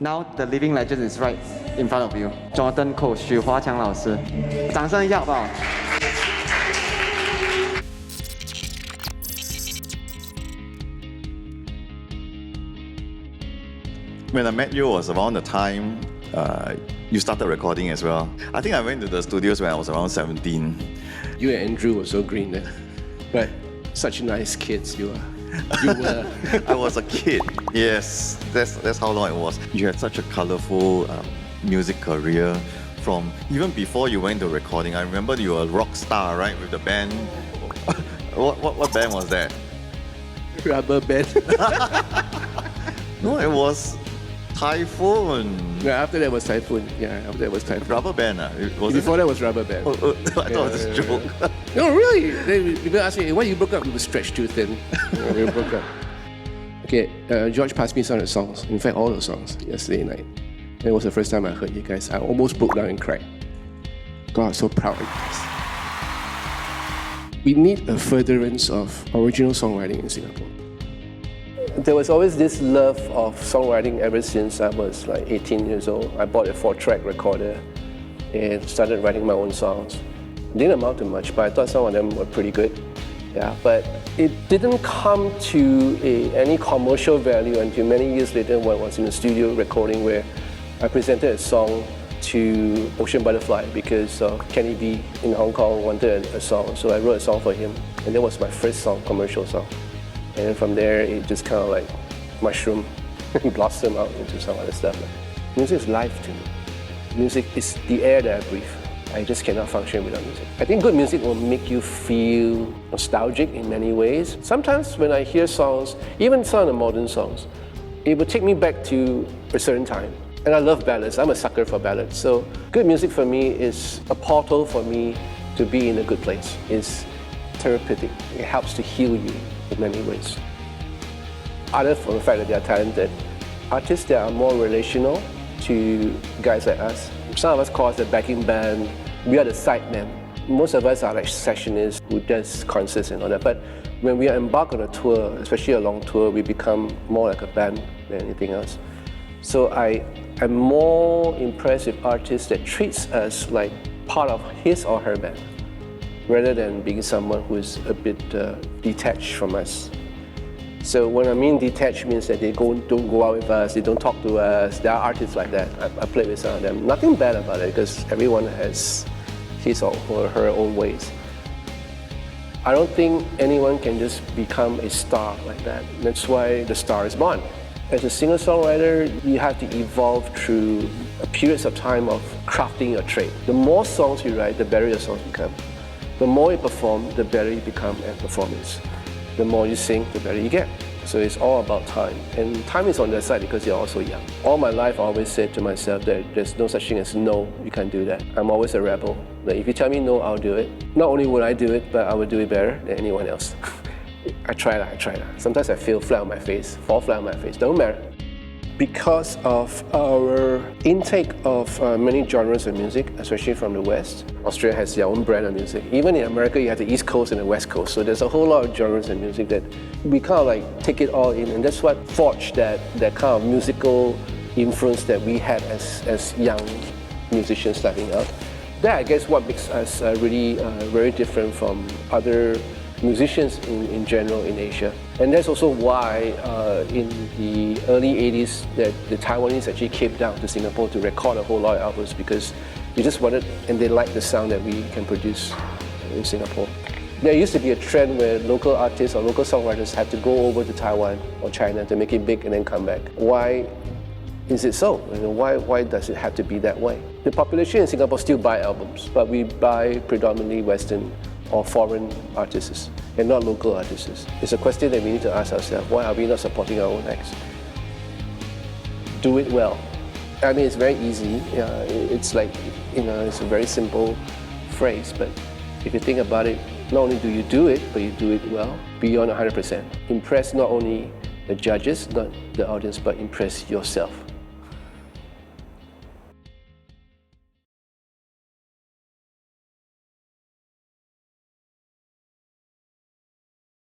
Now the living legend is right in front of you. Jonathan Ko 许华强老师，掌声一下好不好？ When I met you was around the time you started recording as well. I think I went to the studios when I was around 17. You and Andrew were so green then. Right. Such nice kids you are. You were. I was a kid. Yes, that's how long it was. You had such a colorful music career from even before you went to recording. I remember you were a rock star, right, with the band. What band was that? Rubber band. No, it was Typhoon. Yeah, after that was Typhoon. Yeah, after that was Typhoon. Rubber band, Before that was Rubber Band. I thought it was a joke. No, really. People ask me, why you broke up? We were stretched too thin. We broke up. Okay, George passed me some of the songs. In fact, all the songs yesterday night. And it was the first time I heard you guys. I almost broke down and cried. God, I'm so proud of you guys. We need a furtherance of original songwriting in Singapore. There was always this love of songwriting ever since I was like 18 years old. I bought a 4-track recorder and started writing my own songs. Didn't amount to much, but I thought some of them were pretty good. Yeah, but it didn't come to any commercial value until many years later when I was in the studio recording, where I presented a song to Ocean Butterfly because Kenny B in Hong Kong wanted a song, so I wrote a song for him, and that was my first song, commercial song. And then from there, it just kind of like mushroom and blossom out into some other stuff. Music is life to me. Music is the air that I breathe. I just cannot function without music. I think good music will make you feel nostalgic in many ways. Sometimes when I hear songs, even some of the modern songs, it will take me back to a certain time. And I love ballads. I'm a sucker for ballads. So good music for me is a portal for me to be in a good place. It's therapeutic. It helps to heal you in many ways. Other from the fact that they are talented, artists that are more relational to guys like us. Some of us call us the backing band. We are the side men. Most of us are like sessionists who does concerts and all that. But when we embark on a tour, especially a long tour, we become more like a band than anything else. So I'm more impressed with artists that treats us like part of his or her band, rather than being someone who is a bit detached from us. So when I mean detached means that they don't go out with us, they don't talk to us. There are artists like that. I played with some of them. Nothing bad about it because everyone has his or her own ways. I don't think anyone can just become a star like that. That's why the star is born. As a singer-songwriter, you have to evolve through periods of time of crafting your trade. The more songs you write, the better your songs become. The more you perform, the better you become at performance. The more you sing, the better you get. So it's all about time. And time is on their side because you're also young. All my life I always said to myself that there's no such thing as no, you can't do that. I'm always a rebel. Like if you tell me no, I'll do it. Not only will I do it, but I will do it better than anyone else. I try that. Sometimes I fall flat on my face, don't matter. Because of our intake of many genres of music, especially from the West, Australia has their own brand of music. Even in America, you have the East Coast and the West Coast. So there's a whole lot of genres of music that we kind of like take it all in. And that's what forged that kind of musical influence that we had as young musicians starting out. That, I guess, what makes us really very different from other musicians in general in Asia. And that's also why in the early 80s that the Taiwanese actually came down to Singapore to record a whole lot of albums because they just wanted and they liked the sound that we can produce in Singapore. There used to be a trend where local artists or local songwriters had to go over to Taiwan or China to make it big and then come back. Why is it so? Why does it have to be that way? The population in Singapore still buy albums, but we buy predominantly Western or foreign artists and not local artists. It's a question that we need to ask ourselves. Why are we not supporting our own acts? Do it well. I mean, it's very easy. It's like, it's a very simple phrase, but if you think about it, not only do you do it, but you do it well, beyond 100%. Impress not only the judges, not the audience, but impress yourself.